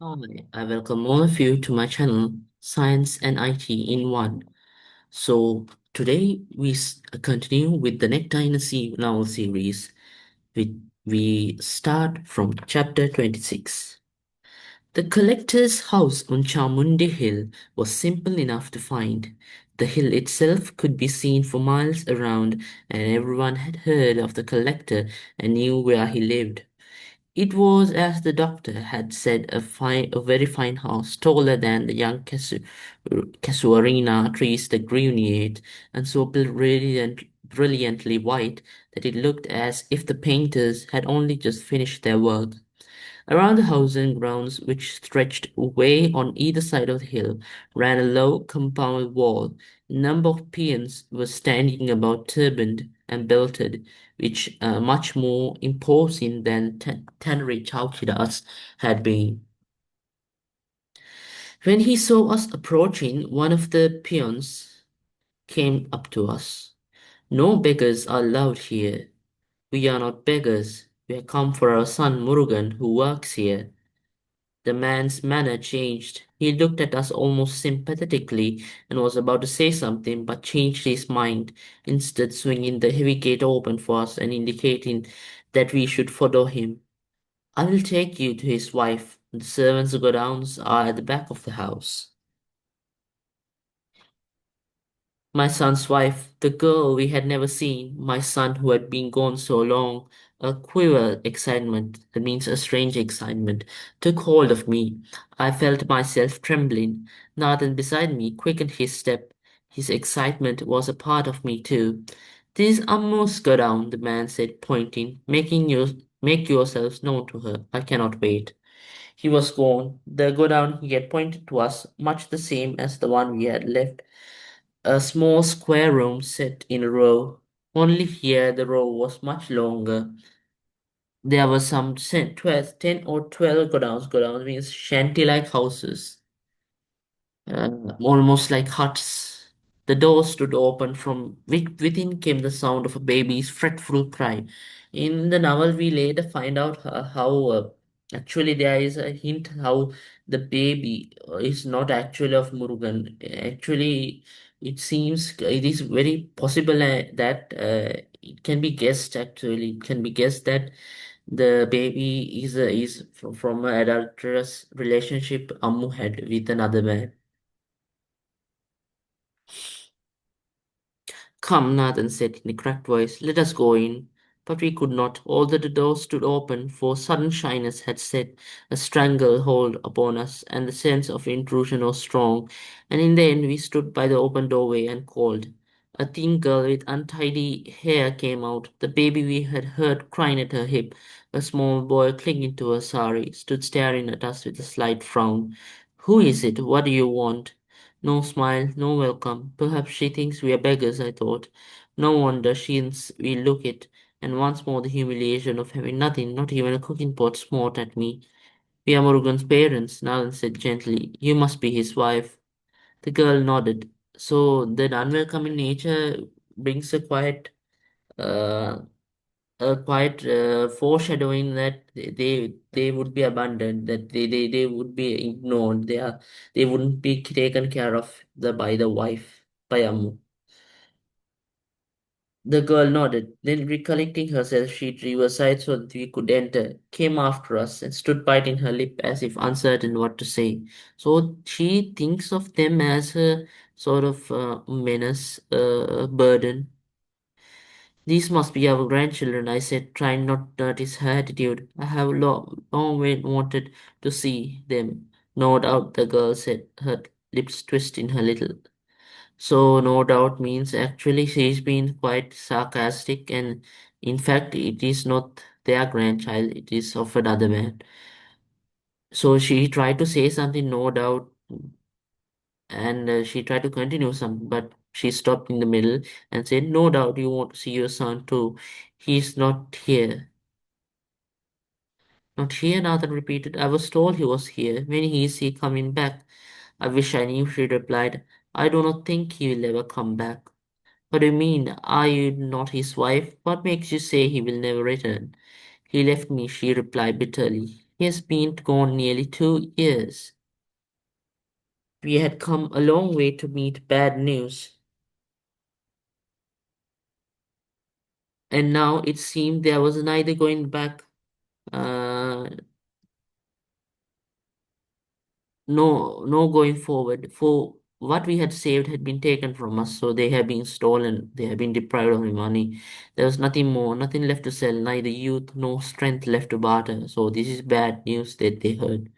Hi, I welcome all of you to my channel, Science and IT in One. So, today we continue with the Nectar in a Sea novel series. We start from chapter 26. The collector's house on Chamundi Hill was simple enough to find. The hill itself could be seen for miles around, and everyone had heard of the collector and knew where he lived. It was, as the doctor had said, a very fine house, taller than the young casuarina trees that grew near it, and so brilliantly white that it looked as if the painters had only just finished their work. Around the house and grounds, which stretched away on either side of the hill, ran a low compound wall. A number of peons were standing about turbaned and belted, which much more imposing than Tannery Chowkidars had been. When he saw us approaching, one of the peons came up to us. No beggars are allowed here. We are not beggars. We have come for our son Murugan, who works here. The man's manner changed. He looked at us almost sympathetically and was about to say something, but changed his mind, instead swinging the heavy gate open for us and indicating that we should follow him. I will take you to his wife. The servants' godowns are at the back of the house. My son's wife, the girl we had never seen, my son who had been gone so long, a quiver excitement, that means a strange excitement, took hold of me. I felt myself trembling. Nathan beside me quickened his step. His excitement was a part of me too. This must go down, the man said, pointing, make yourselves known to her. I cannot wait. He was gone. The go down he had pointed to us, much the same as the one we had left, a small square room set in a row. Only here the row was much longer. There were some 10 or 12 godowns means shanty-like houses, almost like huts. The door stood open from which within came the sound of a baby's fretful cry. In the novel, we later find out how actually there is a hint how the baby is not actually of Murugan. Actually, it seems it is very possible that it can be guessed. Actually, it can be guessed that the baby is from an adulterous relationship Ammu had with another man. Come, Nathan said in a cracked voice, let us go in. But we could not, although the door stood open, for sudden shyness had set a strangle hold upon us, and the sense of intrusion was strong, and in the end we stood by the open doorway and called. A thin girl with untidy hair came out. The baby we had heard crying at her hip, a small boy clinging to her sari, stood staring at us with a slight frown. Who is it? What do you want? No smile, no welcome. Perhaps she thinks we are beggars, I thought. No wonder since we look it, and once more the humiliation of having nothing, not even a cooking pot, smote at me. We are Murugan's parents, Nalan said gently. You must be his wife. The girl nodded. So that unwelcoming nature brings uh, a quiet foreshadowing that they would be abandoned, that they would be ignored, they wouldn't be taken care of by the wife, by Ammu. The girl nodded, then recollecting herself, she drew aside so that we could enter, came after us, and stood biting her lip as if uncertain what to say. So she thinks of them as a sort of menace, burden. These must be our grandchildren, I said, trying not to notice her attitude. I have long wanted to see them. No doubt, the girl said, her lips twisting a little. So, no doubt means actually she's been quite sarcastic, and in fact, it is not their grandchild, it is of another man. So, she tried to say something, no doubt, and she tried to continue something, but she stopped in the middle and said, no doubt you want to see your son too. He's not here. Not here, Nathan repeated. I was told he was here. When is he coming back? I wish I knew, she replied. I do not think he will ever come back. What do you mean? Are you not his wife? What makes you say he will never return? He left me, she replied bitterly. He has been gone nearly 2 years. We had come a long way to meet bad news, and now it seemed there was neither going back, uh, no going forward. For what we had saved had been taken from us, so they had been stolen, they had been deprived of money. There was nothing more, nothing left to sell, neither youth nor strength left to barter. So this is bad news that they heard.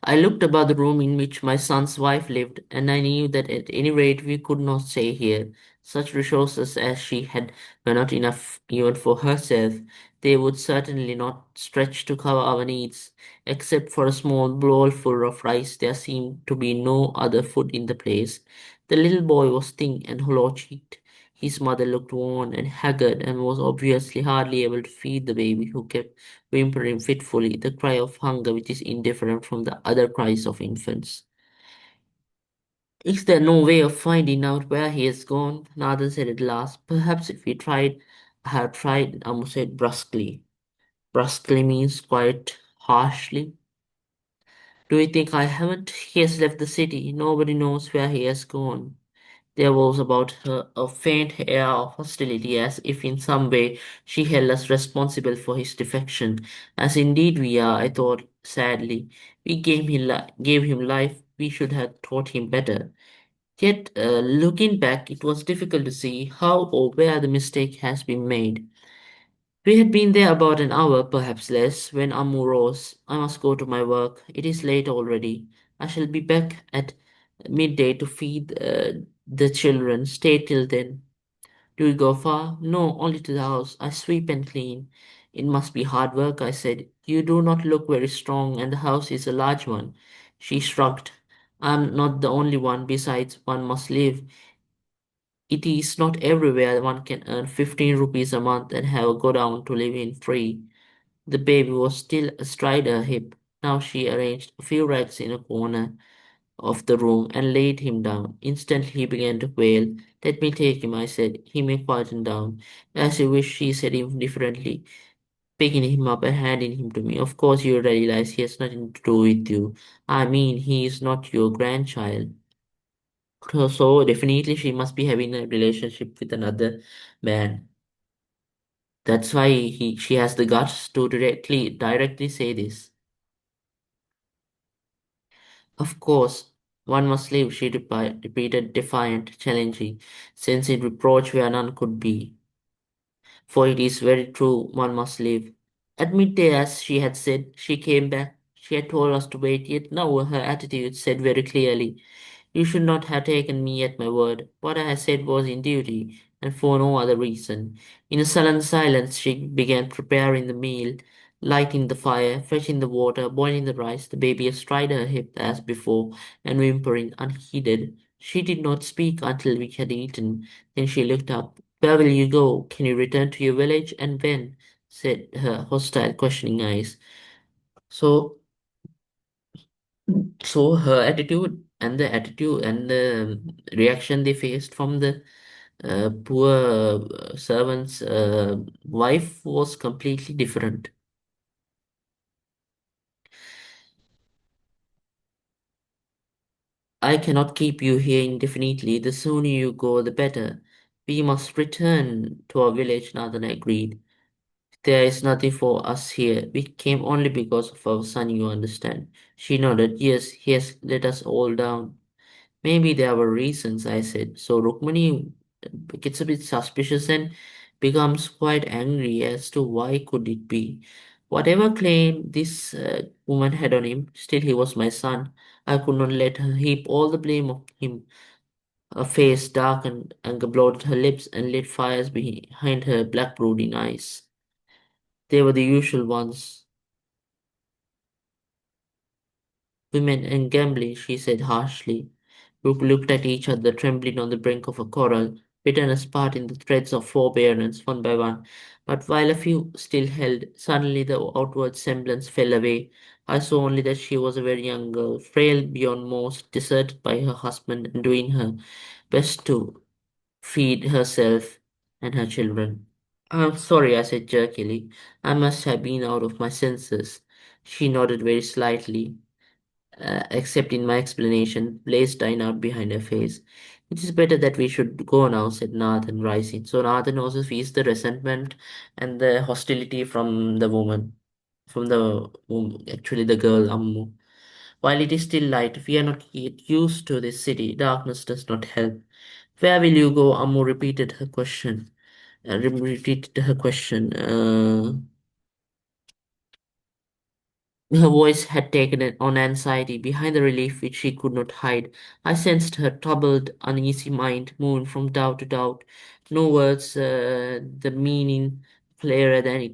I looked about the room in which my son's wife lived, and I knew that at any rate we could not stay here. Such resources as she had were not enough even for herself. They would certainly not stretch to cover our needs. Except for a small bowlful of rice, there seemed to be no other food in the place. The little boy was thin and hollow-cheeked. His mother looked worn and haggard and was obviously hardly able to feed the baby, who kept whimpering fitfully, the cry of hunger which is indifferent from the other cries of infants. Is there no way of finding out where he has gone? Nathan said at last. Perhaps if we tried. I have tried, Amu said brusquely. Brusquely means quite harshly. Do you think I haven't? He has left the city. Nobody knows where he has gone. There was about her a faint air of hostility, as if in some way she held us responsible for his defection. As indeed we are, I thought sadly. We gave him life, we should have taught him better. Yet, looking back, it was difficult to see how or where the mistake has been made. We had been there about an hour, perhaps less, when Amu rose. I must go to my work. It is late already. I shall be back at midday to feed the children. Stay till then. Do you go far? No, only to the house. I sweep and clean. It must be hard work, I said. You do not look very strong, and the house is a large one. She shrugged. I am not the only one. Besides, one must live. It is not everywhere one can earn 15 rupees a month and have a godown to live in free. The baby was still astride her hip. Now she arranged a few rags in a corner of the room and laid him down. Instantly he began to wail. Let me take him, I said. He may quieten down. As you wish, she said indifferently, picking him up and handing him to me. Of course you realize he has nothing to do with you. I mean, he is not your grandchild. So definitely she must be having a relationship with another man. That's why she has the guts to directly say this. Of course, one must live, she repeated, defiant, challenging, sensing reproach where none could be. For it is very true, one must live. At midday, as she had said, she came back. She had told us to wait, yet now her attitude said very clearly, you should not have taken me at my word. What I had said was in duty, and for no other reason. In a sullen silence, she began preparing the meal, lighting the fire, fetching the water, boiling the rice, the baby astride her hip as before, and whimpering unheeded. She did not speak until we had eaten. Then she looked up. Where will you go? Can you return to your village? And when? Said her hostile, questioning eyes. So, so her attitude and the reaction they faced from the poor servant's wife was completely different. I cannot keep you here indefinitely. The sooner you go, the better. We must return to our village, Nathan agreed. There is nothing for us here. We came only because of our son, you understand. She nodded. Yes, he has let us all down. Maybe there were reasons, I said. So Rukmani gets a bit suspicious and becomes quite angry as to why could it be. Whatever claim this woman had on him, still he was my son. I could not let her heap all the blame on him. Her face darkened, anger blotted her lips, and lit fires behind her black brooding eyes. They were the usual ones. Women and gambling, she said harshly. We looked at each other, trembling on the brink of a quarrel, bitterness parting the threads of forbearance one by one. But while a few still held, suddenly the outward semblance fell away. I saw only that she was a very young girl, frail beyond most, deserted by her husband, and doing her best to feed herself and her children. I'm sorry, I said jerkily. I must have been out of my senses. She nodded very slightly, accepting my explanation, blazed dying out behind her face. It is better that we should go now, said Nathan, rising. So Nathan also feels the resentment and the hostility from the woman, actually the girl, Ammu. While it is still light, we are not yet used to this city. Darkness does not help. Where will you go? Ammu repeated her question. Repeated her question. Her voice had taken on anxiety behind the relief which she could not hide. I sensed her troubled, uneasy mind moving from doubt to doubt. No words, the meaning clearer than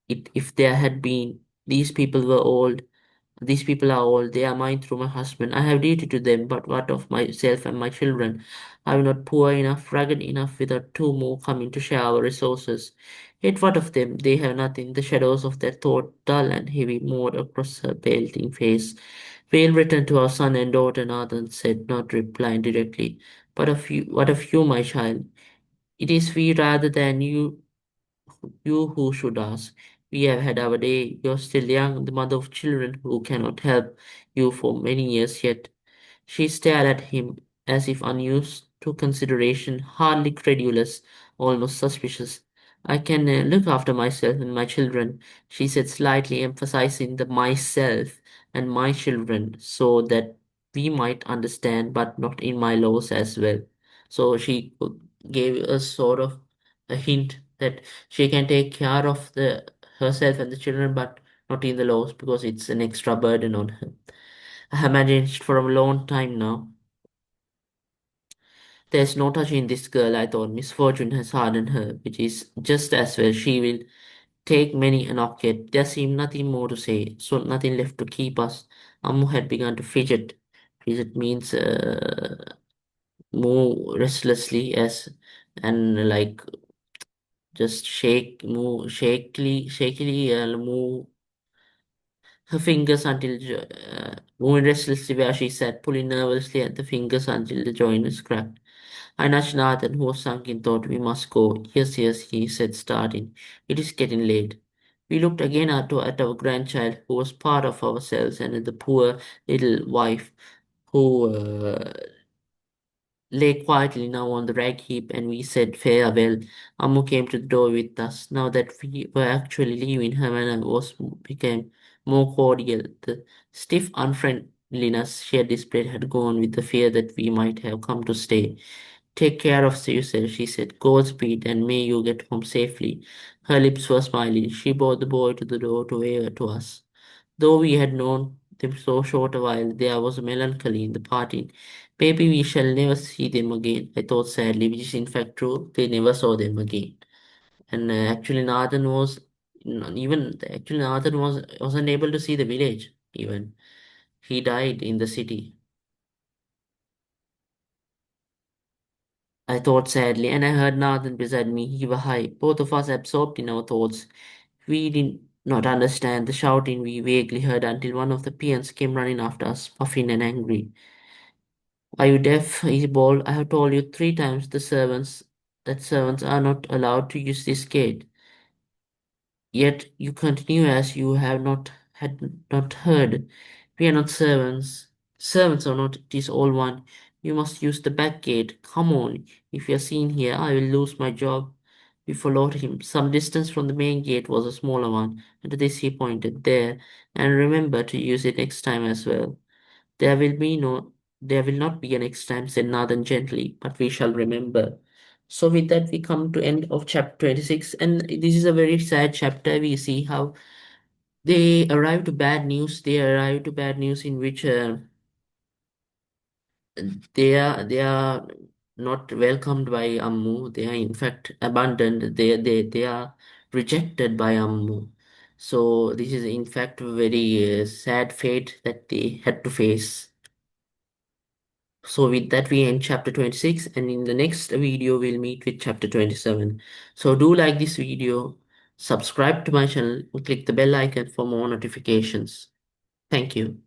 if there had been. These people were old. These people are old, they are mine through my husband. I have duty to them, but what of myself and my children? I am not poor enough, ragged enough, without two more coming to share our resources. Yet what of them? They have nothing. The shadows of that thought, dull and heavy, moved across her paling face. We'll return to our son and daughter, Nathan said, not replying directly. But of you, what of you, my child? It is we rather than you who should ask. We have had our day. You're still young, the mother of children who cannot help you for many years yet. She stared at him as if unused to consideration, hardly credulous, almost suspicious. I can look after myself and my children, she said, slightly emphasizing the myself and my children so that we might understand, but not in my laws as well. So she gave us sort of a hint that she can take care of the herself and the children, but not in the laws because it's an extra burden on her. I have managed for a long time now. There's no touching this girl, I thought. Misfortune has hardened her, which is just as well. She will take many a knock yet. There seemed nothing more to say, so nothing left to keep us. Ammu had begun to fidget. Fidget means move restlessly as and like just shakily move her fingers until moving restlessly where she sat, pulling nervously at the fingers until the joint was cracked. I nudged Nathan, who was sunk in thought. We must go. Yes, yes, he said, starting. It is getting late. We looked again at our grandchild, who was part of ourselves, and at the poor little wife, who lay quietly now on the rag heap, and we said farewell. Ammu came to the door with us. Now that we were actually leaving, her manner became more cordial. The stiff unfriendliness she had displayed had gone with the fear that we might have come to stay. Take care of yourself, she said. Godspeed, and may you get home safely. Her lips were smiling. She brought the boy to the door to wave to us. Though we had known them so short a while, there was a melancholy in the parting. Maybe we shall never see them again, I thought sadly, which is in fact true. They never saw them again. And actually, Nathan was wasn't able to see the village even. He died in the city. I thought sadly, and I heard Nathan beside me heave a sigh, both of us absorbed in our thoughts. We did not understand the shouting we vaguely heard until one of the peons came running after us, puffing and angry. Are you deaf? He bawled. I have told you 3 times that servants are not allowed to use this gate. Yet you continue as you have not heard. We are not servants. Servants are not, it is all one. You must use the back gate. Come on. If you are seen here, I will lose my job. We followed him. Some distance from the main gate was a smaller one, and to this he pointed. There, and remember to use it next time as well. There will be no, there will not be a next time, said Nathan gently, but we shall remember. So with that, we come to end of chapter 26, and this is a very sad chapter. We see how they arrive to bad news. They arrive to bad news in which they are not welcomed by Ammu. They are in fact abandoned. They are rejected by Ammu. So this is in fact a very sad fate that they had to face. So with that, we end chapter 26, and in the next video, we'll meet with chapter 27. So do like this video, subscribe to my channel, and click the bell icon for more notifications. Thank you.